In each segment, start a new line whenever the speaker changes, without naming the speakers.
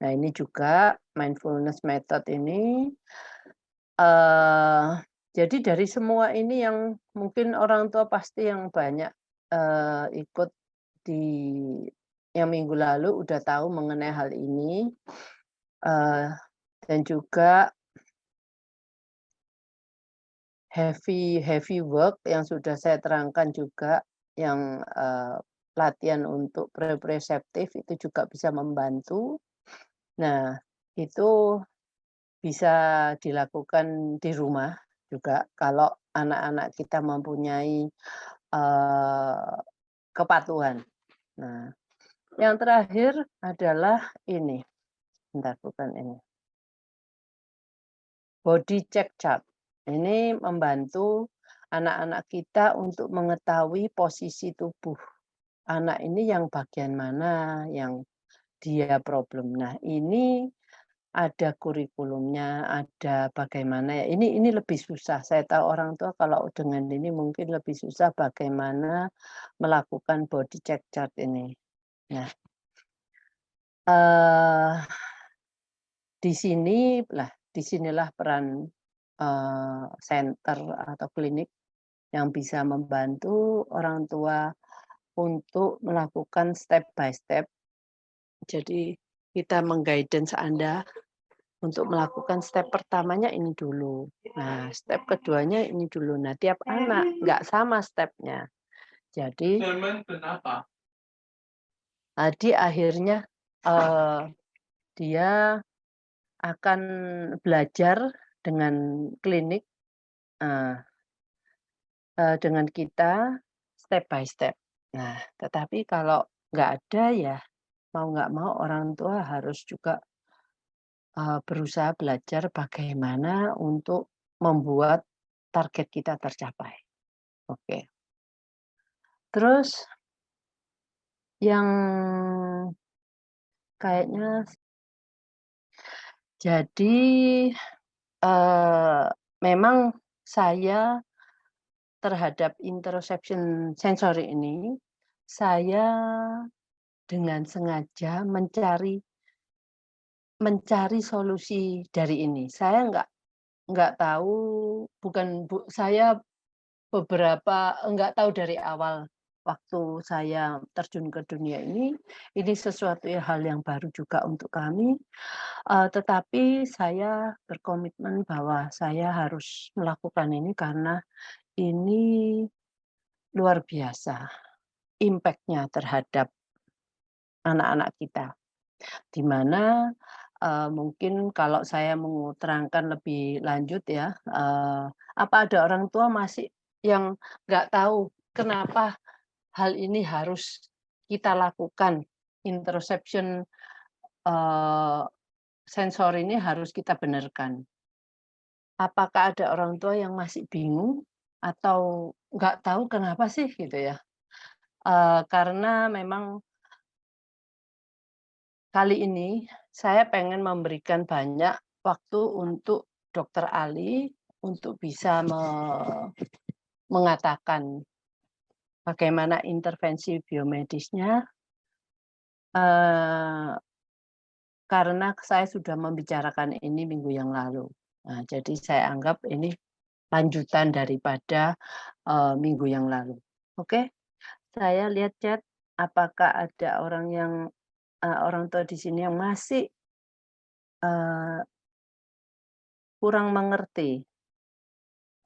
Nah, ini juga mindfulness method ini, eee, jadi dari semua ini yang mungkin orang tua pasti yang banyak, ikut di yang minggu lalu udah tahu mengenai hal ini, eee, dan juga heavy heavy work yang sudah saya terangkan juga yang, latihan untuk proprioseptif itu juga bisa membantu. Nah, itu bisa dilakukan di rumah juga kalau anak-anak kita mempunyai, kepatuhan. Nah, yang terakhir adalah ini, bentar bukan ini, body check chart. Ini membantu anak-anak kita untuk mengetahui posisi tubuh anak ini yang bagian mana yang dia problem. Nah, ini ada kurikulumnya, ada bagaimana ya, ini lebih susah. Saya tahu orang tua kalau dengan ini mungkin lebih susah bagaimana melakukan body check chart ini. Nah, eee, di sini lah disinilah peran, senter atau klinik yang bisa membantu orang tua untuk melakukan step by step. Jadi kita meng-guidance Anda untuk melakukan step pertamanya ini dulu. Nah, step keduanya ini dulu. Nah, tiap anak nggak sama stepnya. Jadi, tadi akhirnya, eee, dia akan belajar dengan klinik, eee dengan kita step by step. Nah, tetapi kalau nggak ada ya, mau nggak mau orang tua harus juga, berusaha belajar bagaimana untuk membuat target kita tercapai. Oke. Terus yang kayaknya jadi, eee, memang saya terhadap interoception sensory ini, saya dengan sengaja mencari mencari solusi dari ini. Saya nggak tahu, saya nggak tahu dari awal waktu saya terjun ke dunia ini sesuatu hal yang baru juga untuk kami, tetapi saya berkomitmen bahwa saya harus melakukan ini karena ini luar biasa impact-nya terhadap anak-anak kita. Di mana, mungkin kalau saya mau terangkan lebih lanjut ya, apa ada orang tua masih yang nggak tahu kenapa hal ini harus kita lakukan, interoception, eee, sensor ini harus kita benarkan. Apakah ada orang tua yang masih bingung atau nggak tahu kenapa sih gitu ya? Karena memang kali ini saya pengen memberikan banyak waktu untuk Dokter Ali untuk bisa mengatakan bagaimana intervensi biomedisnya, eee, karena saya sudah membicarakan ini minggu yang lalu. Nah, jadi saya anggap ini lanjutan daripada, minggu yang lalu. Oke, saya lihat chat, apakah ada orang tua di sini yang masih, eee, kurang mengerti.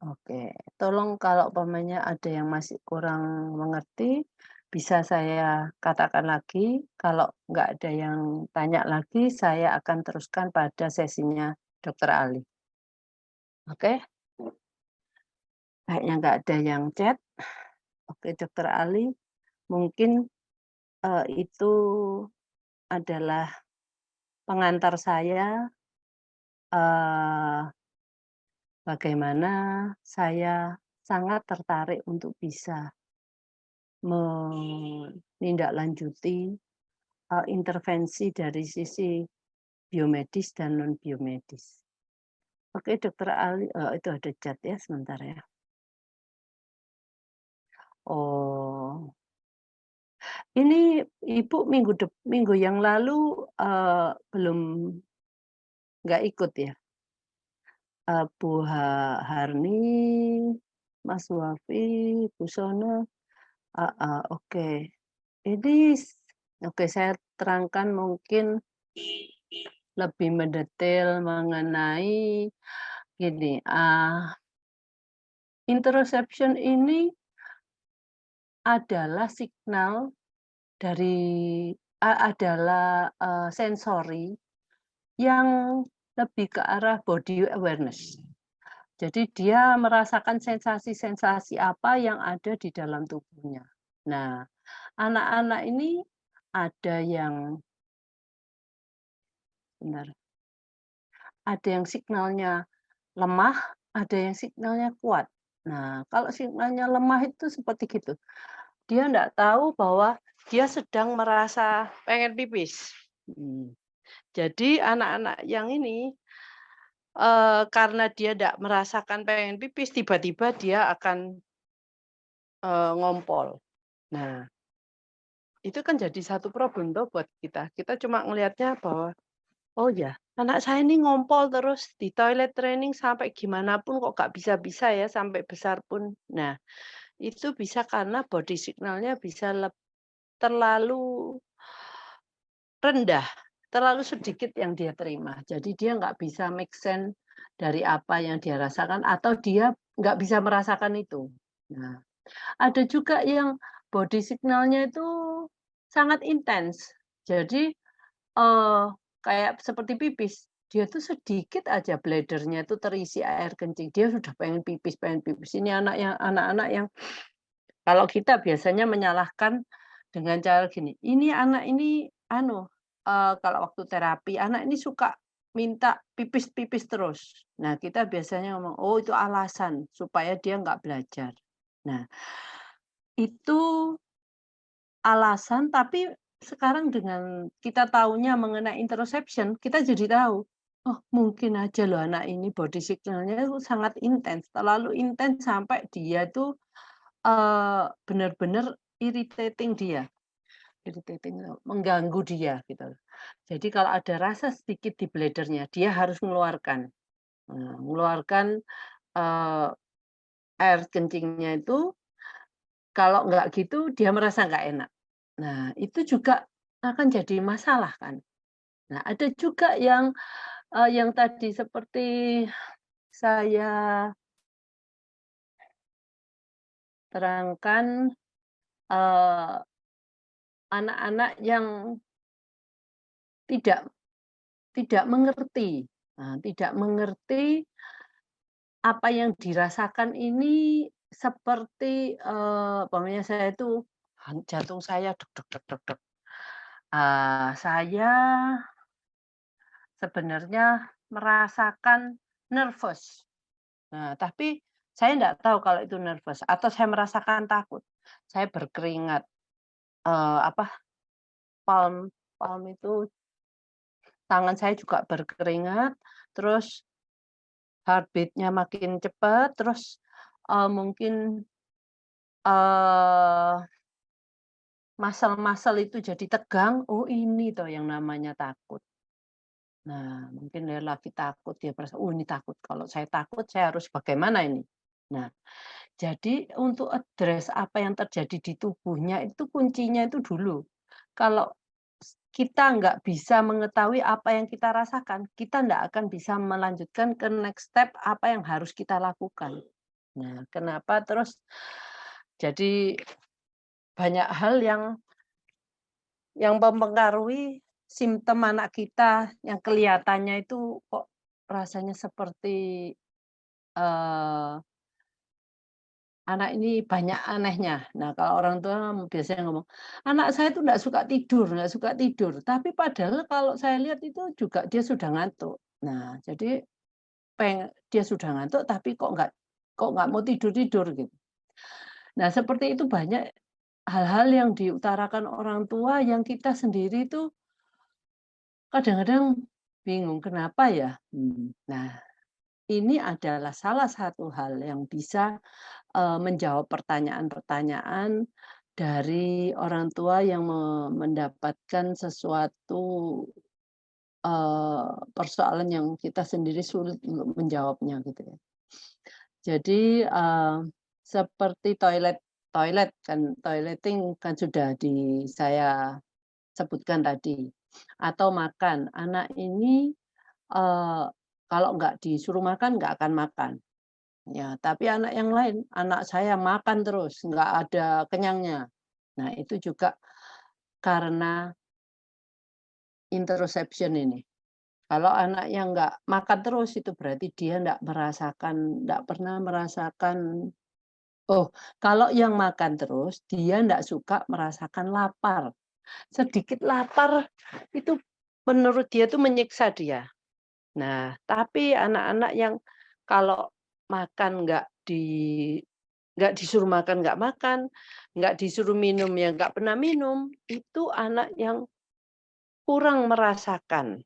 Oke, tolong kalau umpamanya ada yang masih kurang mengerti, bisa saya katakan lagi, kalau nggak ada yang tanya lagi, saya akan teruskan pada sesinya Dokter Ali. Oke? Kayaknya nggak ada yang chat. Oke, Dokter Ali, mungkin, itu adalah pengantar saya, eee, bagaimana saya sangat tertarik untuk bisa menindaklanjuti, intervensi dari sisi biomedis dan non biomedis. Oke, Dokter Ali, itu ada chat ya, sebentar ya. Oh, Ini Ibu minggu yang lalu, belum nggak ikut ya? Bu Harni, Mas Wafi, Bu Sona, heeh, oke. Ini oke, saya terangkan mungkin lebih mendetail mengenai gini, interoception ini adalah signal dari adalah, sensori yang lebih ke arah body awareness. Jadi dia merasakan sensasi-sensasi apa yang ada di dalam tubuhnya. Nah, anak-anak ini ada yang bentar, ada yang signalnya lemah, ada yang signalnya kuat. Nah, kalau signalnya lemah itu seperti gitu, dia ndak tahu bahwa dia sedang merasa pengen pipis. Jadi anak-anak yang ini, karena dia ndak merasakan pengen pipis, tiba-tiba dia akan, ngompol. Nah, itu kan jadi satu problem toh buat kita. Kita cuma ngelihatnya bahwa, "Oh ya, anak saya ini ngompol terus di toilet training sampai gimana pun kok nggak bisa-bisa ya sampai besar pun." Nah, itu bisa karena body signal-nya bisa terlalu rendah, terlalu sedikit yang dia terima. Jadi dia nggak bisa make sense dari apa yang dia rasakan atau dia nggak bisa merasakan itu. Nah, ada juga yang body signal-nya itu sangat intens. Jadi, eee, kayak seperti pipis, dia tuh sedikit aja bladder-nya itu terisi air kencing, dia sudah pengen pipis pengen pipis. Ini anak-anak yang kalau kita biasanya menyalahkan dengan cara gini, "Ini anak ini anu," kalau waktu terapi, "anak ini suka minta pipis-pipis terus." Nah, kita biasanya ngomong, "Oh, itu alasan supaya dia nggak belajar." Nah, itu alasan, tapi sekarang dengan kita tahunya mengenai interoception, kita jadi tahu, oh mungkin aja loh anak ini body signal-nya itu sangat intens, terlalu intens sampai dia tuh, benar-benar irritating, mengganggu dia gitu. Jadi kalau ada rasa sedikit di bladder-nya, dia harus mengeluarkan. Mengeluarkan, eee, air kencingnya itu, kalau nggak gitu dia merasa nggak enak. Nah, itu juga akan jadi masalah kan. Nah, ada juga yang tadi seperti saya terangkan, eee, anak-anak yang tidak tidak mengerti. Nah, tidak mengerti apa yang dirasakan ini seperti, umpamanya saya itu jantung saya deg deg deg deg deg, saya sebenarnya merasakan nervous. Nah, tapi saya nggak tahu kalau itu nervous atau saya merasakan takut. Saya berkeringat, apa, palm palm itu tangan saya juga berkeringat, terus heartbeat-nya makin cepat, terus, mungkin, eee, muscle-muscle itu jadi tegang, oh ini toh yang namanya takut. Nah, mungkin dia lagi takut, dia merasa, "Oh ini takut, kalau saya takut saya harus bagaimana ini?" Nah, jadi untuk address apa yang terjadi di tubuhnya itu kuncinya itu dulu. Kalau kita nggak bisa mengetahui apa yang kita rasakan, kita nggak akan bisa melanjutkan ke next step apa yang harus kita lakukan. Nah, kenapa terus jadi banyak hal yang mempengaruhi simptom anak kita yang kelihatannya itu kok rasanya seperti, eee anak ini banyak anehnya. Nah, kalau orang tua biasanya ngomong, "Anak saya tuh nggak suka tidur." Tapi padahal kalau saya lihat itu juga dia sudah ngantuk. Nah, jadi dia sudah ngantuk tapi kok nggak mau tidur-tidur gitu. Nah, seperti itu banyak hal-hal yang diutarakan orang tua yang kita sendiri itu kadang-kadang bingung, kenapa ya? Nah, ini adalah salah satu hal yang bisa menjawab pertanyaan-pertanyaan dari orang tua yang mendapatkan sesuatu, persoalan yang kita sendiri sulit untuk menjawabnya gitu ya. Jadi, seperti toilet kan, toileting kan sudah saya sebutkan tadi, atau makan. Anak ini, eee, kalau nggak disuruh makan, nggak akan makan. Ya, tapi anak yang lain, anak saya makan terus, nggak ada kenyangnya. Nah, itu juga karena interoception ini. Kalau anak yang nggak makan terus, itu berarti dia nggak pernah merasakan, oh, kalau yang makan terus, dia nggak suka merasakan lapar. Sedikit lapar itu menurut dia tuh menyiksa dia. Nah, tapi anak-anak yang kalau makan nggak disuruh makan nggak makan, nggak disuruh minum ya nggak pernah minum, itu anak yang kurang merasakan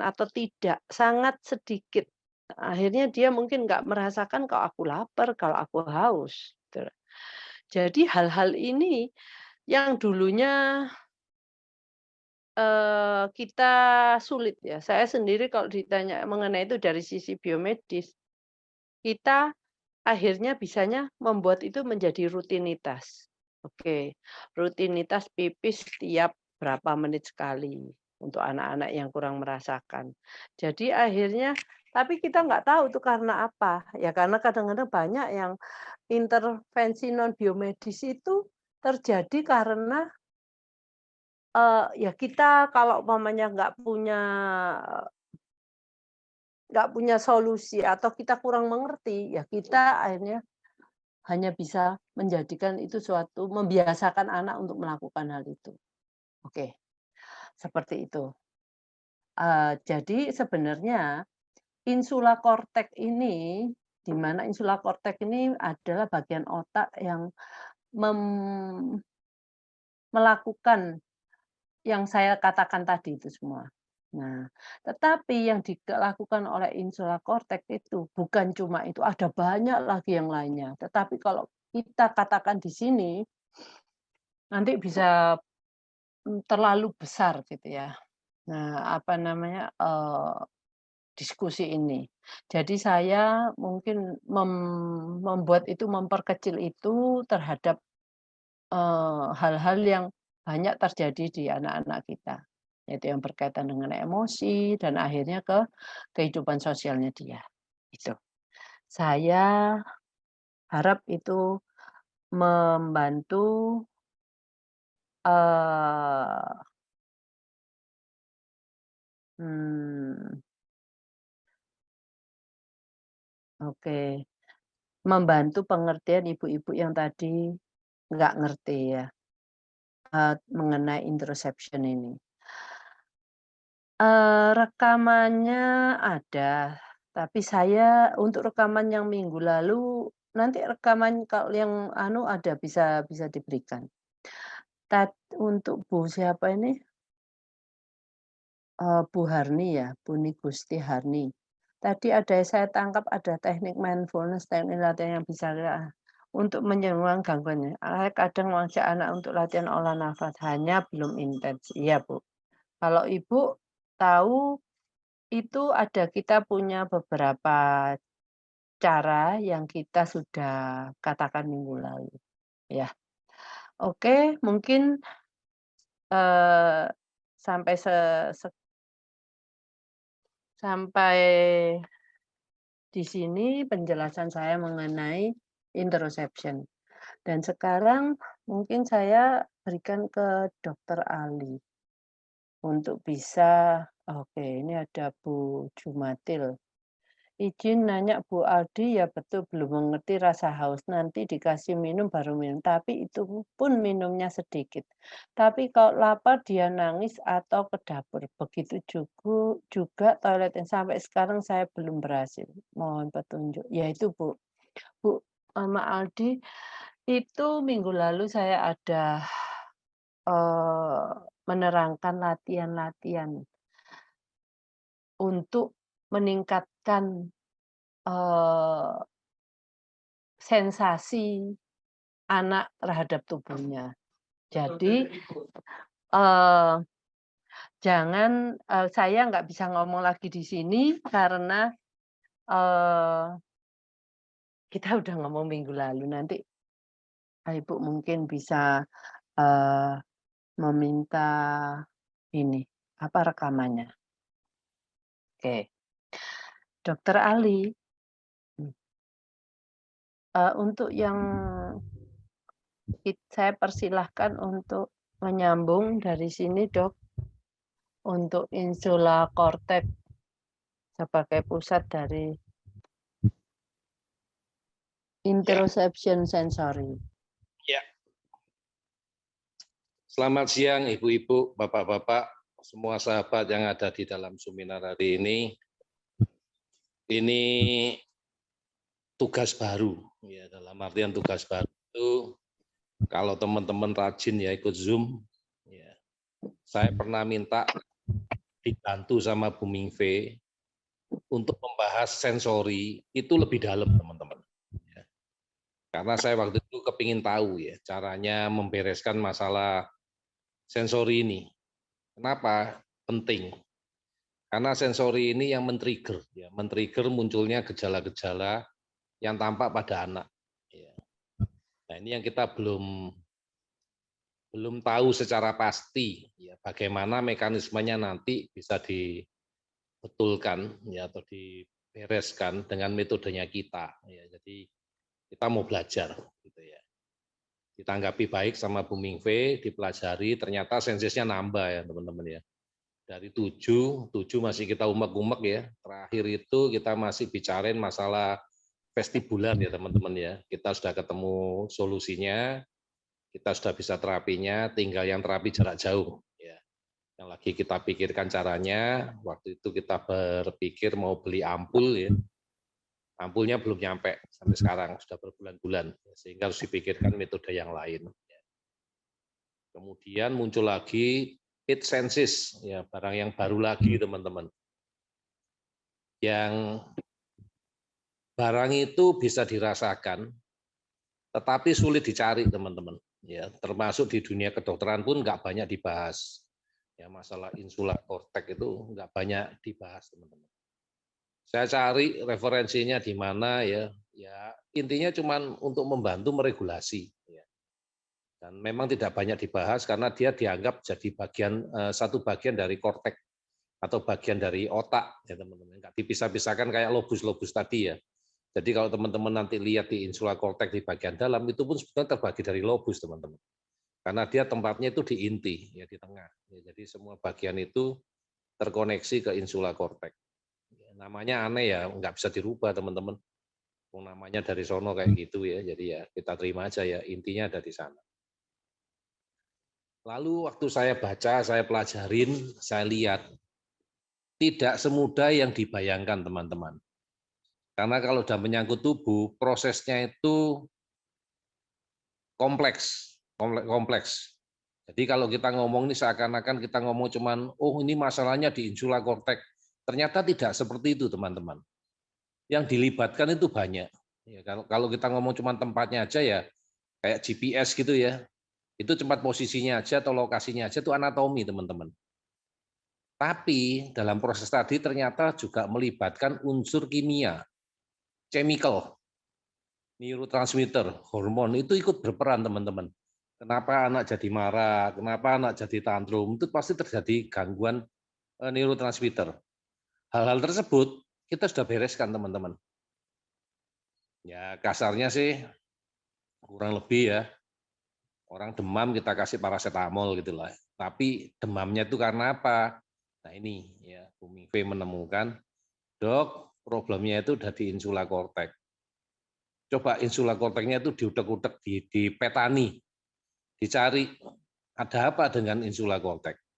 atau tidak, sangat sedikit. Akhirnya dia mungkin nggak merasakan kalau aku lapar, kalau aku haus, gitu. Jadi hal-hal ini yang dulunya, kita sulit ya, saya sendiri kalau ditanya mengenai itu dari sisi biomedis, kita akhirnya bisanya membuat itu menjadi rutinitas. Oke, rutinitas pipis setiap berapa menit sekali untuk anak-anak yang kurang merasakan. Jadi akhirnya tapi kita nggak tahu itu karena apa, ya karena kadang-kadang banyak yang intervensi non biomedis itu terjadi karena, ya kita kalau umpamanya nggak punya solusi atau kita kurang mengerti, ya kita akhirnya hanya bisa menjadikan itu membiasakan anak untuk melakukan hal itu. Oke, seperti itu. Jadi sebenarnya insula kortek ini, di mana insula kortek ini adalah bagian otak yang mem melakukan yang saya katakan tadi itu semua. Nah, tetapi yang dilakukan oleh insula kortek itu bukan cuma itu, ada banyak lagi yang lainnya. Tetapi kalau kita katakan di sini, nanti bisa, terlalu besar gitu ya. Nah, apa namanya, diskusi ini. Jadi saya mungkin memperkecil itu terhadap, hal-hal yang banyak terjadi di anak-anak kita, yaitu yang berkaitan dengan emosi dan akhirnya ke kehidupan sosialnya dia, itu. Saya harap itu membantu, eee, mmm, oke, membantu pengertian ibu-ibu yang tadi nggak ngerti ya, mengenai interoception ini. Rekamannya ada, tapi saya untuk rekaman yang minggu lalu, nanti rekaman kalau yang ada bisa bisa diberikan. Untuk Bu siapa ini, Bu Harni ya, Buni Gusti Harni. Tadi ada saya tangkap ada teknik mindfulness, teknik latihan yang bisa untuk menyembuhkan gangguannya. Kadang mengajak anak untuk latihan olah nafas, hanya belum intens. Iya, Bu. Kalau Ibu tahu itu kita punya beberapa cara yang kita sudah katakan minggu lalu, ya. Oke, mungkin, eee, sampai se se sampai di sini penjelasan saya mengenai interoception. Dan sekarang mungkin saya berikan ke Dokter Ali untuk bisa, oke, ini ada Bu Jumatil. Izin nanya Bu Aldi, ya betul belum mengerti rasa haus, nanti dikasih minum baru minum, tapi itu pun minumnya sedikit. Tapi kalau lapar dia nangis atau ke dapur, begitu juga toiletnya, sampai sekarang saya belum berhasil. Mohon petunjuk. Ya itu Bu, Bu, sama Aldi, itu minggu lalu saya ada, menerangkan latihan-latihan untuk meningkatkan, eee, sensasi anak terhadap tubuhnya. Jadi, eee, jangan saya nggak bisa ngomong lagi di sini karena, eee, kita udah ngomong minggu lalu. Nanti Ibu mungkin bisa, eee, meminta ini, apa, rekamannya. Oke. Dokter Ali, mmm, untuk yang saya persilahkan untuk menyambung dari sini, Dok, untuk insula korteks sebagai pusat dari
Ya,
interoception sensory.
ya. Selamat siang Ibu-ibu, Bapak-bapak, semua sahabat yang ada di dalam seminar hari ini. Ini tugas baru, ya, dalam artian tugas baru itu kalau teman-teman rajin ya ikut Zoom, ya, saya pernah minta dibantu sama Bu Mingve untuk membahas sensori itu lebih dalam, teman-teman. Ya. Karena saya waktu itu kepingin tahu ya caranya membereskan masalah sensori ini. Kenapa penting? Karena sensori ini yang men-trigger, ya, men-trigger munculnya gejala-gejala yang tampak pada anak. Ya. Nah, ini yang kita belum tahu secara pasti, ya, bagaimana mekanismenya nanti bisa dibetulkan, ya, atau dibereskan dengan metodenya kita. Ya, jadi kita mau belajar, gitu ya. Ditanggapi baik sama Bu Mingve, dipelajari, ternyata sensesnya nambah ya teman-teman ya. Dari 7 masih kita umek-umek ya. Terakhir itu kita masih bicarain masalah vestibulan ya teman-teman ya. Kita sudah ketemu solusinya, kita sudah bisa terapinya, tinggal yang terapi jarak jauh ya. Yang lagi kita pikirkan caranya, waktu itu kita berpikir mau beli ampul ya. Ampulnya belum nyampe sampai sekarang, sudah berbulan-bulan, sehingga harus dipikirkan metode yang lain. Kemudian muncul lagi It Senses, ya, barang yang baru lagi teman-teman. Yang barang itu bisa dirasakan, tetapi sulit dicari teman-teman. Ya, termasuk di dunia kedokteran pun nggak banyak dibahas. Ya, masalah insula korteks itu nggak banyak dibahas teman-teman. Saya cari referensinya di mana ya, ya intinya cuma untuk membantu meregulasi. Ya. Dan memang tidak banyak dibahas karena dia dianggap jadi satu bagian dari korteks atau bagian dari otak ya teman-teman. Nggak dipisah-pisahkan kayak lobus-lobus tadi ya. Jadi kalau teman-teman nanti lihat di insula korteks di bagian dalam itu pun sebenarnya terbagi dari lobus teman-teman. Karena dia tempatnya itu di inti ya di tengah. Ya, jadi semua bagian itu terkoneksi ke insula korteks. Ya, namanya aneh ya, nggak bisa dirubah teman-teman. Namanya dari sono kayak gitu ya. Jadi ya kita terima aja ya intinya ada di sana. Lalu waktu saya baca, saya pelajarin, saya lihat tidak semudah yang dibayangkan teman-teman. Karena kalau sudah menyangkut tubuh, prosesnya itu kompleks. Jadi kalau kita ngomong ini seakan-akan kita ngomong cuman, oh ini masalahnya di insula korteks. Ternyata tidak seperti itu teman-teman. Yang dilibatkan itu banyak. Ya, kalau kita ngomong cuman tempatnya aja ya, kayak GPS gitu ya, itu tempat posisinya aja atau lokasinya aja itu anatomi teman-teman. Tapi dalam proses tadi ternyata juga melibatkan unsur kimia, chemical, neurotransmitter, hormon itu ikut berperan teman-teman. Kenapa anak jadi marah, kenapa anak jadi tantrum, itu pasti terjadi gangguan neurotransmitter. Hal-hal tersebut kita sudah bereskan teman-teman. Ya kasarnya sih kurang lebih ya, orang demam kita kasih paracetamol gitulah. Tapi demamnya itu karena apa? Nah ini ya Bu Mingve menemukan, dok problemnya itu udah di insula korteks. Coba insula korteksnya itu diutek-utek, dipetani, dicari ada apa dengan insula korteks.